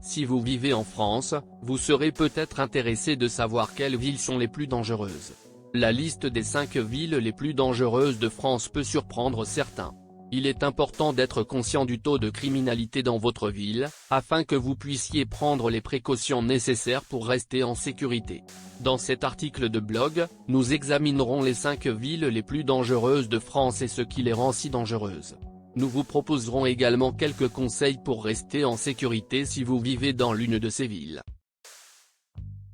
Si vous vivez en France, vous serez peut-être intéressé de savoir quelles villes sont les plus dangereuses. La liste des 5 villes les plus dangereuses de France peut surprendre certains. Il est important d'être conscient du taux de criminalité dans votre ville, afin que vous puissiez prendre les précautions nécessaires pour rester en sécurité. Dans cet article de blog, nous examinerons les 5 villes les plus dangereuses de France et ce qui les rend si dangereuses. Nous vous proposerons également quelques conseils pour rester en sécurité si vous vivez dans l'une de ces villes.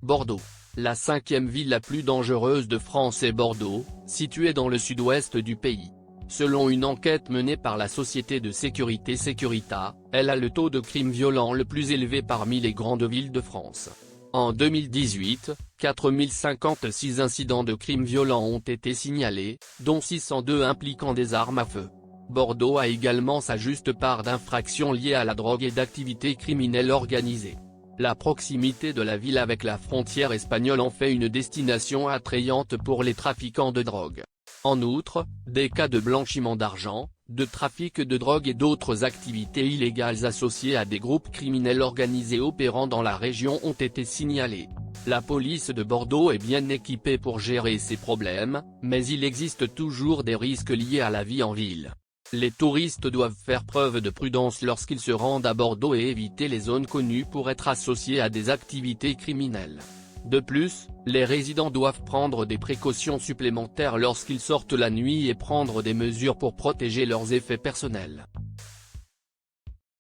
Bordeaux. La 5e ville la plus dangereuse de France est Bordeaux, située dans le sud-ouest du pays. Selon une enquête menée par la société de sécurité Securitas, elle a le taux de crime violent le plus élevé parmi les grandes villes de France. En 2018, 4056 incidents de crimes violents ont été signalés, dont 602 impliquant des armes à feu. Bordeaux a également sa juste part d'infractions liées à la drogue et d'activités criminelles organisées. La proximité de la ville avec la frontière espagnole en fait une destination attrayante pour les trafiquants de drogue. En outre, des cas de blanchiment d'argent, de trafic de drogue et d'autres activités illégales associées à des groupes criminels organisés opérant dans la région ont été signalés. La police de Bordeaux est bien équipée pour gérer ces problèmes, mais il existe toujours des risques liés à la vie en ville. Les touristes doivent faire preuve de prudence lorsqu'ils se rendent à Bordeaux et éviter les zones connues pour être associées à des activités criminelles. De plus, les résidents doivent prendre des précautions supplémentaires lorsqu'ils sortent la nuit et prendre des mesures pour protéger leurs effets personnels.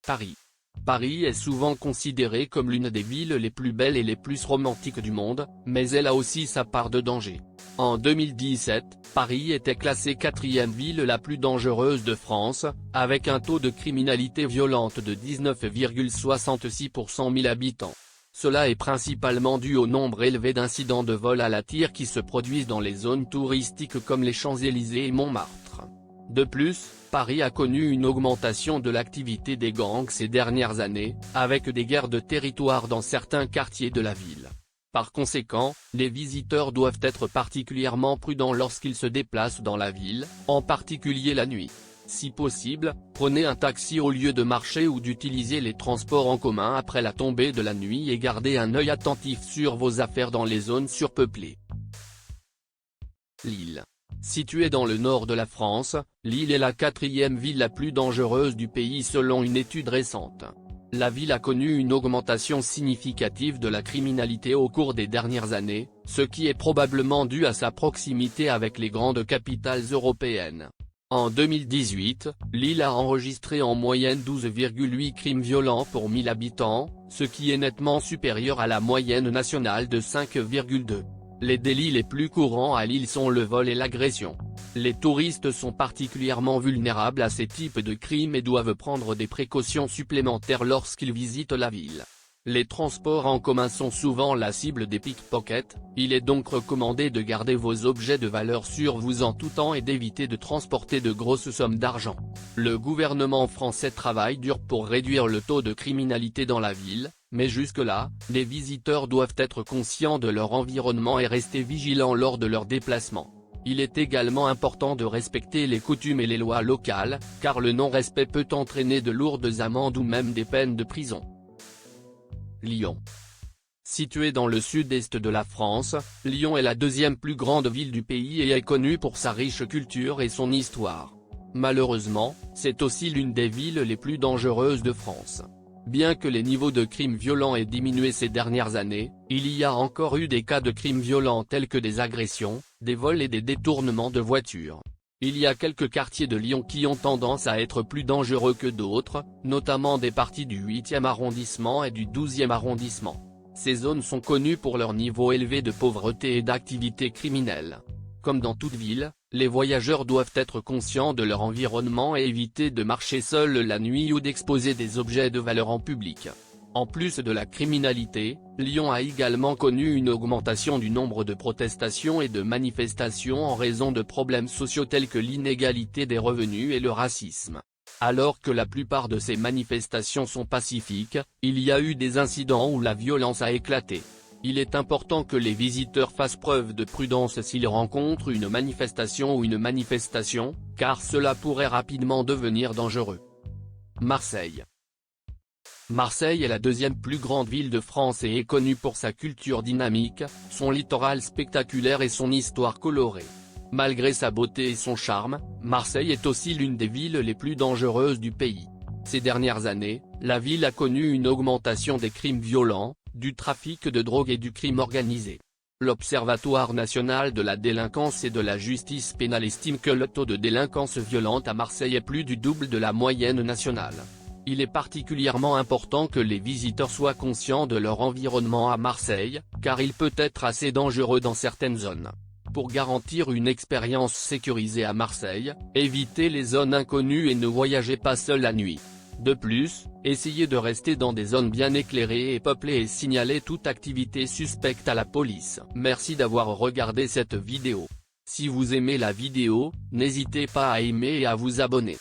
Paris. Paris est souvent considérée comme l'une des villes les plus belles et les plus romantiques du monde, mais elle a aussi sa part de danger. En 2017, Paris était classée 4e ville la plus dangereuse de France, avec un taux de criminalité violente de 19,66 pour 100 000 habitants. Cela est principalement dû au nombre élevé d'incidents de vol à la tire qui se produisent dans les zones touristiques comme les Champs-Élysées et Montmartre. De plus, Paris a connu une augmentation de l'activité des gangs ces dernières années, avec des guerres de territoire dans certains quartiers de la ville. Par conséquent, les visiteurs doivent être particulièrement prudents lorsqu'ils se déplacent dans la ville, en particulier la nuit. Si possible, prenez un taxi au lieu de marcher ou d'utiliser les transports en commun après la tombée de la nuit et gardez un œil attentif sur vos affaires dans les zones surpeuplées. Lille. Située dans le nord de la France, Lille est la 4e ville la plus dangereuse du pays selon une étude récente. La ville a connu une augmentation significative de la criminalité au cours des dernières années, ce qui est probablement dû à sa proximité avec les grandes capitales européennes. En 2018, Lille a enregistré en moyenne 12,8 crimes violents pour 1000 habitants, ce qui est nettement supérieur à la moyenne nationale de 5,2. Les délits les plus courants à Lille sont le vol et l'agression. Les touristes sont particulièrement vulnérables à ces types de crimes et doivent prendre des précautions supplémentaires lorsqu'ils visitent la ville. Les transports en commun sont souvent la cible des pickpockets, il est donc recommandé de garder vos objets de valeur sur vous en tout temps et d'éviter de transporter de grosses sommes d'argent. Le gouvernement français travaille dur pour réduire le taux de criminalité dans la ville, mais jusque-là, les visiteurs doivent être conscients de leur environnement et rester vigilants lors de leurs déplacements. Il est également important de respecter les coutumes et les lois locales, car le non-respect peut entraîner de lourdes amendes ou même des peines de prison. Lyon. Située dans le sud-est de la France, Lyon est la 2e plus grande ville du pays et est connue pour sa riche culture et son histoire. Malheureusement, c'est aussi l'une des villes les plus dangereuses de France. Bien que les niveaux de crimes violents aient diminué ces dernières années, il y a encore eu des cas de crimes violents tels que des agressions, des vols et des détournements de voitures. Il y a quelques quartiers de Lyon qui ont tendance à être plus dangereux que d'autres, notamment des parties du 8e arrondissement et du 12e arrondissement. Ces zones sont connues pour leur niveau élevé de pauvreté et d'activité criminelle. Comme dans toute ville, les voyageurs doivent être conscients de leur environnement et éviter de marcher seuls la nuit ou d'exposer des objets de valeur en public. En plus de la criminalité, Lyon a également connu une augmentation du nombre de protestations et de manifestations en raison de problèmes sociaux tels que l'inégalité des revenus et le racisme. Alors que la plupart de ces manifestations sont pacifiques, il y a eu des incidents où la violence a éclaté. Il est important que les visiteurs fassent preuve de prudence s'ils rencontrent une manifestation ou une manifestation, car cela pourrait rapidement devenir dangereux. Marseille. Marseille est la deuxième plus grande ville de France et est connue pour sa culture dynamique, son littoral spectaculaire et son histoire colorée. Malgré sa beauté et son charme, Marseille est aussi l'une des villes les plus dangereuses du pays. Ces dernières années, la ville a connu une augmentation des crimes violents, du trafic de drogue et du crime organisé. L'Observatoire national de la délinquance et de la justice pénale estime que le taux de délinquance violente à Marseille est plus du double de la moyenne nationale. Il est particulièrement important que les visiteurs soient conscients de leur environnement à Marseille, car il peut être assez dangereux dans certaines zones. Pour garantir une expérience sécurisée à Marseille, évitez les zones inconnues et ne voyagez pas seul la nuit. De plus, essayez de rester dans des zones bien éclairées et peuplées et signalez toute activité suspecte à la police. Merci d'avoir regardé cette vidéo. Si vous aimez la vidéo, n'hésitez pas à aimer et à vous abonner.